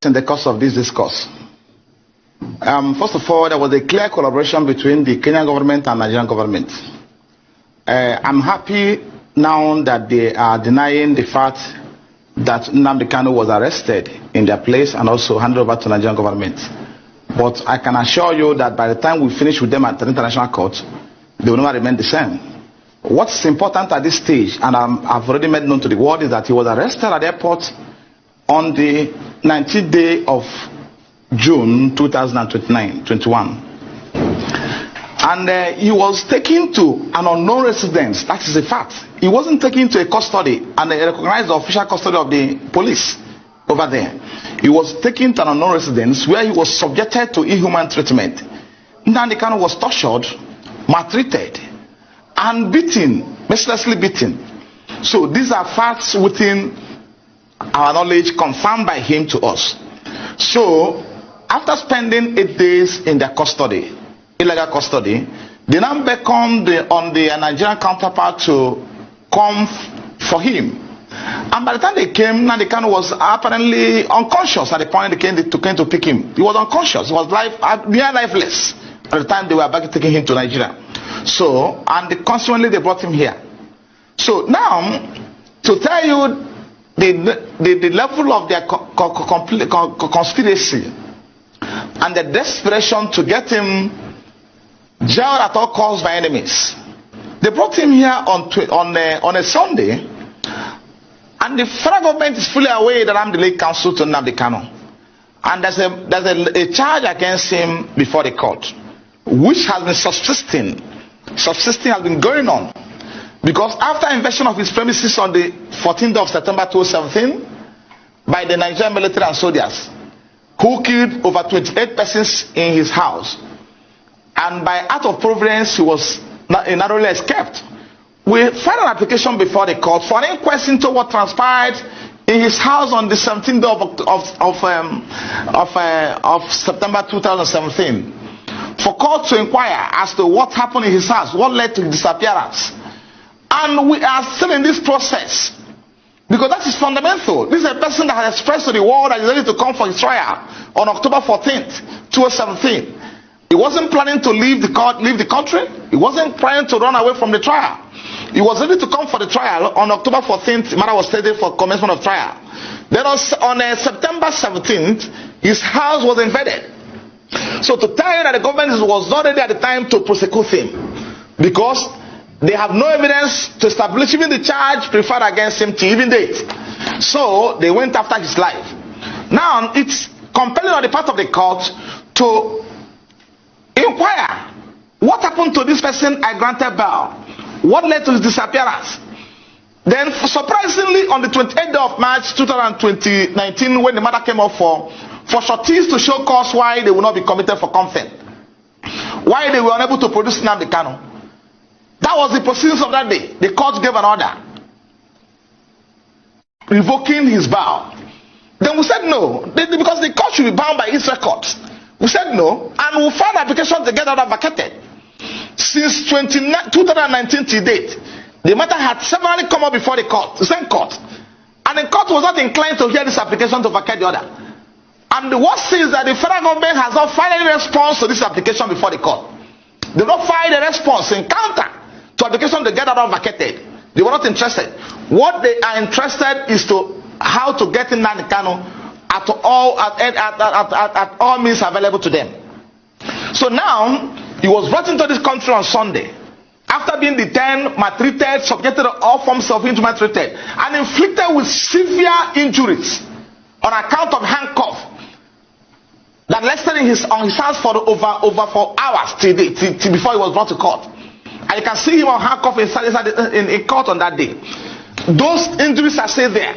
in the course of this discourse. First of all, there was a clear collaboration between the Kenyan government and Nigerian government. I'm happy now that they are denying the fact that Nnamdi Kanu was arrested in their place and also handed over to Nigerian government. But I can assure you that by the time we finish with them at the international court, they will never remain the same. What's important at this stage, and I've already made known to the world, is that he was arrested at the airport on the 19th day of June 2021. And he was taken to an unknown residence. That is a fact. He wasn't taken to a custody, and they recognized the official custody of the police over there. He was taken to an unknown residence where he was subjected to inhuman treatment. Nnamdi Kanu was tortured, maltreated, and beaten, mercilessly beaten. So these are facts within our knowledge, confirmed by him to us. So after spending 8 days in their custody, illegal custody, they now beckoned on the Nigerian counterpart to come for him. And by the time they came, Nnamdi Kanu was apparently unconscious at the point they came to pick him. He was unconscious. He was near lifeless at the time they were back taking him to Nigeria. So, and consequently they brought him here. So now, to tell you the level of their conspiracy and the desperation to get him jailed at all costs by enemies. They brought him here on a Sunday, and the federal government is fully aware that I'm the lead counsel to Nnamdi Kanu, and there's a charge against him before the court, which has been subsisting has been going on, because after invasion of his premises on the 14th of September 2017 by the Nigerian military and soldiers, who killed over 28 persons in his house, and by act of providence he was narrowly escaped. We filed an application before the court for an inquest into what transpired in his house on the 17th of September 2017, for court to inquire as to what happened in his house, what led to his disappearance. And we are still in this process, because that is fundamental. This is a person that has expressed to the world that he is ready to come for his trial on October 14th, 2017. He wasn't planning to leave the country. He wasn't planning to run away from the trial. He was ready to come for the trial on October 14th. The matter was stated for commencement of trial. Then on September 17th, his house was invaded. So to tell you that the government was not ready at the time to prosecute him, because they have no evidence to establish even the charge preferred against him to even date. So they went after his life. Now it's compelling on the part of the court to inquire what happened to this person I granted bail, what led to his disappearance. Then surprisingly, on the 28th of March 2019, when the matter came up for sureties to show cause why they will not be committed for contempt, why they were unable to produce Nnamdi Kanu, that was the proceedings of that day. The court gave an order revoking his bail. Then we said no, because the court should be bound by its records. We said no, and we filed an application to get that vacated. Since 2019 to date, the matter had severally come up before the same court, and the court was not inclined to hear this application to vacate the order. And the worst is that the federal government has not filed any response to this application before the court. They not filed a response in counter to application to get that order vacated. They were not interested. What they are interested is to how to get in Nnamdi Kanu at all means available to them. So now he was brought into this country on Sunday after being detained, maltreated, subjected to all forms of inhuman treatment, and inflicted with severe injuries on account of handcuff that lasted on his hands for over 4 hours till before he was brought to court. And you can see him on handcuff in court on that day. Those injuries are still there,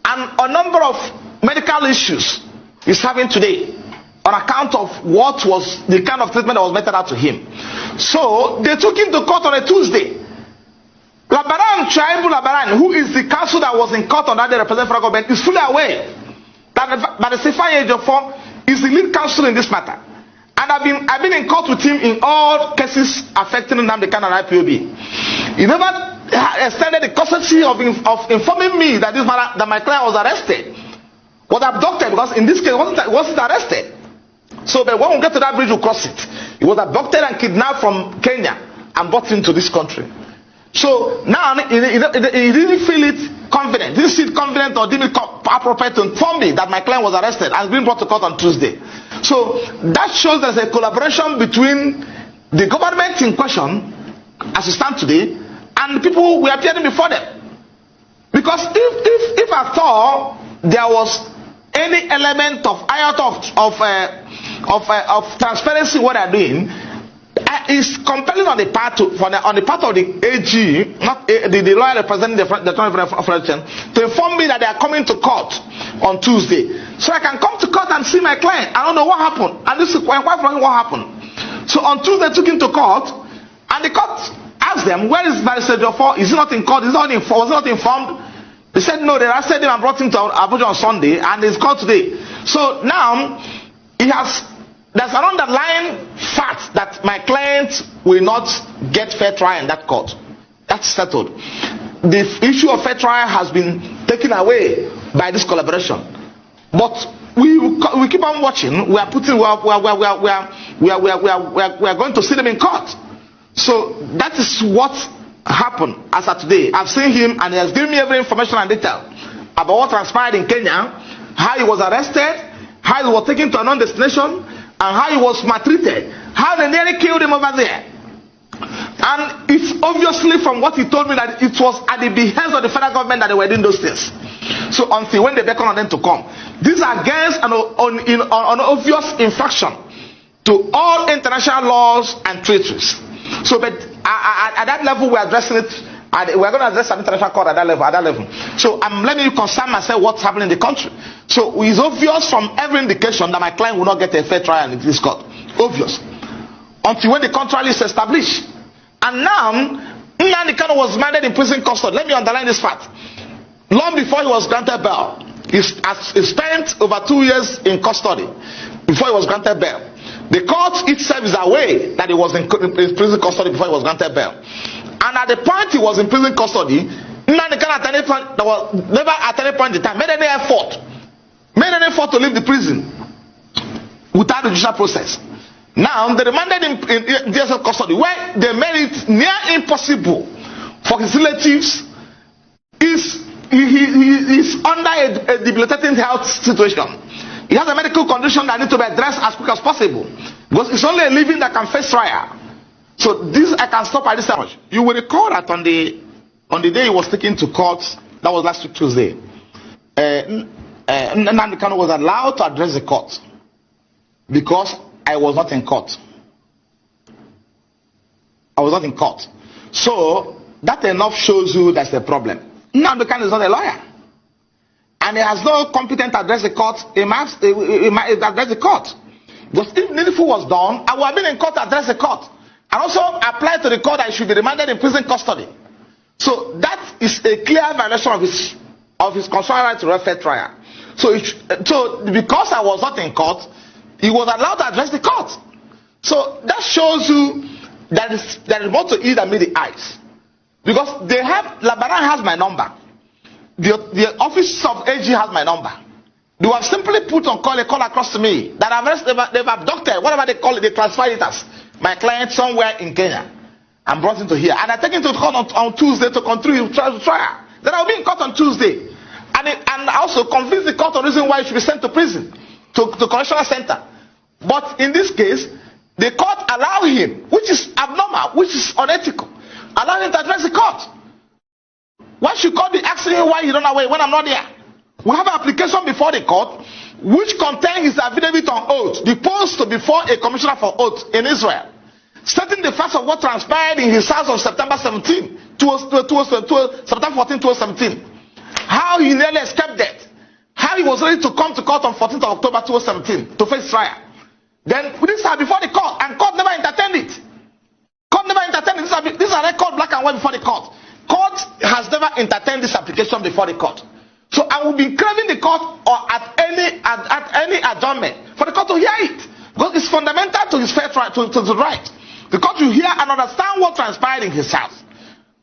and a number of medical issues he's having today on account of what was the kind of treatment that was meted out to him. So they took him to court on a Tuesday. Labaran, Tribal Labaran, who is the counsel that was in court on that day representing federal government, is fully aware that the Sifai Ejiofor is the lead counsel in this matter. And I've been in court with him in all cases affecting Nnamdi Kanu and IPOB. He never extended the courtesy of informing me that my client was arrested was abducted, because in this case wasn't arrested. So but when we get to that bridge, we'll cross it. He was abducted and kidnapped from Kenya and brought into this country. So now he didn't feel it confident, didn't see it confident or didn't appropriate to inform me that my client was arrested and being brought to court on Tuesday. So that shows there's a collaboration between the government in question, as we stand today, and the people who were appearing before them. Because if at all there was any element of iota of transparency what they're doing, is compelling on the part of the AG, not the lawyer representing the Federation, to inform me that they are coming to court on Tuesday, so I can come to court and see my client. I don't know what happened, and this is quite frankly what happened. So on Tuesday, took him to court, and the court asked them, "Where is Barrister Jofor? Is he not in court? Was he not informed?" They said no. They arrested him and brought him to Abuja on Sunday, and he's called today. So now there's an underlying fact that my client will not get fair trial in that court. That's settled. The issue of fair trial has been taken away by this collaboration. But we keep on watching. We are going to see them in court. So that is what happened as of today. I've seen him, and he has given me every information and detail about what transpired in Kenya, how he was arrested, how he was taken to a non-destination, and how he was maltreated, how they nearly killed him over there. And it's obviously from what he told me that it was at the behest of the federal government that they were doing those things. So until when they beckon on them to come, these are against an obvious infraction to all international laws and treaties. So, but at that level, we're addressing it. We're going to address an international court at that level. So let me concern myself what's happening in the country. So it's obvious from every indication that my client will not get a fair trial in this court. Obvious. Until when the contrary is established. And now, Kanu was manded in prison custody. Let me underline this fact. Long before he was granted bail, he spent over 2 years in custody before he was granted bail. The court itself is aware that he was in prison custody before he was granted bail. And at the point he was in prison custody, there was never at any point in time made any effort to leave the prison without the judicial process. Now they remanded him in DSL custody, where they made it near impossible for his relatives. He is under a debilitating health situation. He has a medical condition that needs to be addressed as quick as possible, because it's only a living that can face trial. So this I can stop at this time. You will recall that on the day he was taken to court, that was last week Tuesday, Kanu was allowed to address the court because I was not in court. I was not in court. So that enough shows you that's a problem. Kanu is not a lawyer, and he has no competent to address the court. He must address the court, because if needful was done, I would have been in court to address the court, and also apply to the court that he should be remanded in prison custody. So that is a clear violation of his constitutional right to a fair trial. So because I was not in court, he was allowed to address the court. So that shows you that there is more to it than meet the eyes. Because Labaran has my number. The office of AG has my number. They have simply put on a call across to me that they've abducted, whatever they call it, they transferred it as my client somewhere in Kenya and brought him to here. And I take him to court on Tuesday to continue his trial. Then I'll be in court on Tuesday. And I also convince the court on the reason why he should be sent to prison, to correctional center. But in this case, the court allowed him, which is abnormal, which is unethical, allow him to address the court. Why should court be asking him why he don't know when I'm not there? We have an application before the court which contains his affidavit on oath, deposed before a commissioner for oath in Israel, stating the facts of what transpired in his house on September 14, 2017. How he nearly escaped death. How he was ready to come to court on 14th of October 2017 to face trial. Then this are before the court, and court never entertained it. Court never entertained it. These are record black and white before the court. Court has never entertained this application before the court. So I will be craving the court or at any adjournment for the court to hear it, because it's fundamental to his fair trial, to the right. The court will hear and understand what transpired in his house.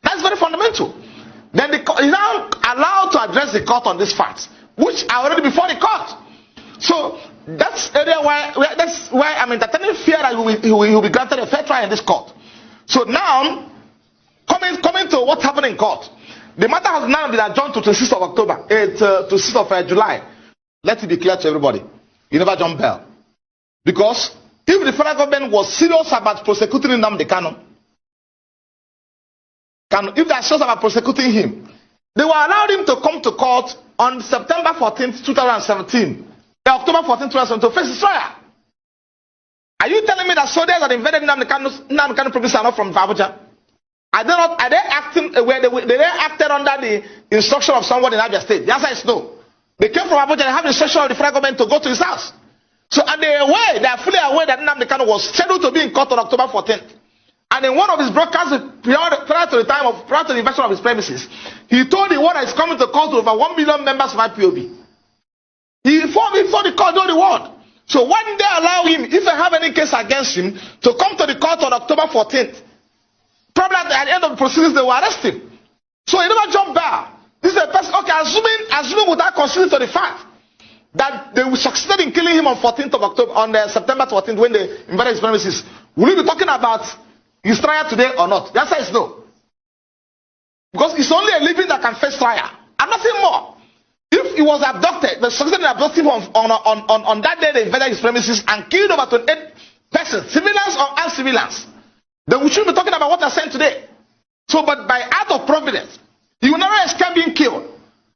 That's very fundamental. Then the court is now allowed to address the court on this fact, which are already before the court. So that's area why I'm entertaining fear that he will be granted a fair trial in this court. So now, coming to what happened in court, the matter has now been adjourned to 6th of October, to 6th of July. Let it be clear to everybody. You never jump bail. Because if the federal government was serious about prosecuting Kanu, if they are serious about prosecuting him, they will allow him to come to court on September 14th, 2017, October 14th, 2017, to face his trial. Are you telling me that soldiers that invaded Kanu province are not from Abuja? Are they acting where they acted under the instruction of someone in Abia State? The answer is no. They came from Abuja. They have the instruction of the federal government to go to his house. So, and they are fully aware that Kanu was scheduled to be in court on October 14th. And in one of his broadcasts prior to the invasion of his premises, he told the world that he's coming to court with over 1 million members of IPOB. He informed the court told the world. So why didn't they allow him, if they have any case against him, to come to the court on October 14th? Probably at the end of the proceedings, they will arrest him. So he never jumped back. This is a person, okay, assuming without considering to the fact that they succeeded in killing him on 14th of October, on September 14th, when they invaded his premises, will we be talking about his trial today or not? The answer is no. Because it's only a living that can face trial, and nothing more. If he was abducted, they succeeded in abducting him on that day they invaded his premises and killed over 28 persons, civilians or uncivilians, then we shouldn't be talking about what they're saying today. So, but by act of providence, he will never escape being killed.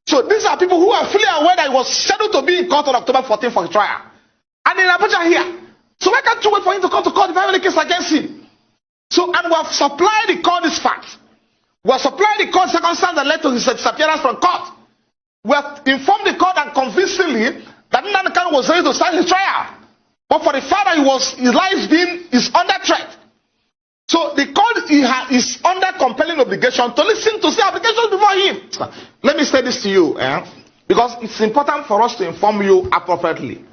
So these are people who are fully aware that he was scheduled to be in court on October 14th for his trial. And in Abuja here. So why can't you wait for him to come to court if you have any case against him? So, and we have supplied the court this fact. We have supplied the court circumstance that led to his disappearance from court. We have informed the court and convincingly that Kanu was ready to start his trial. But for the fact that his life is under threat. So the court is under compelling obligation to listen to the applications before him. Let me say this to you, because it's important for us to inform you appropriately.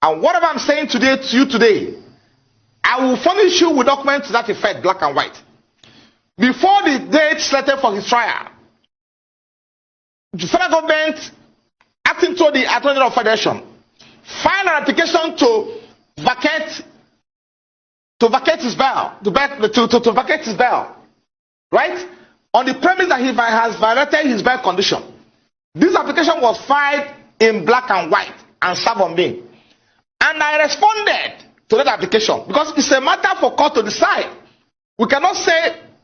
And whatever I'm saying to you today, I will furnish you with documents to that effect, black and white. Before the date slated for his trial, the federal government, acting through the Attorney General of Federation, filed an application to vacate his bail, to vacate his bail, right? On the premise that he has violated his bail condition. This application was filed in black and white and served on me. And I responded to that application because it's a matter for court to decide. We cannot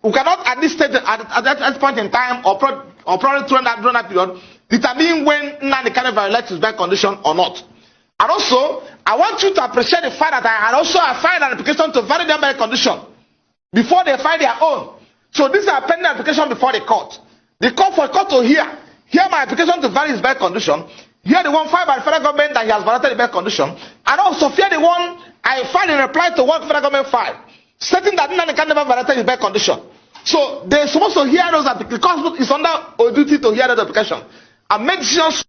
at this stage, at that point in time, or probably during that period, determine when Nnamdi Kanu violates his bail condition or not. And also, I want you to appreciate the fact that I had also filed an application to validate their bail condition before they file their own. So this is a pending application before the court. The court to hear my application to validate his bail condition, hear the one filed by the federal government that he has violated the bail condition, and also hear the one I filed in reply to what the federal government filed, stating that Nnamdi Kanu never violated his bail condition. So they're supposed to hear those applications. The court is under a duty to hear those applications and make decisions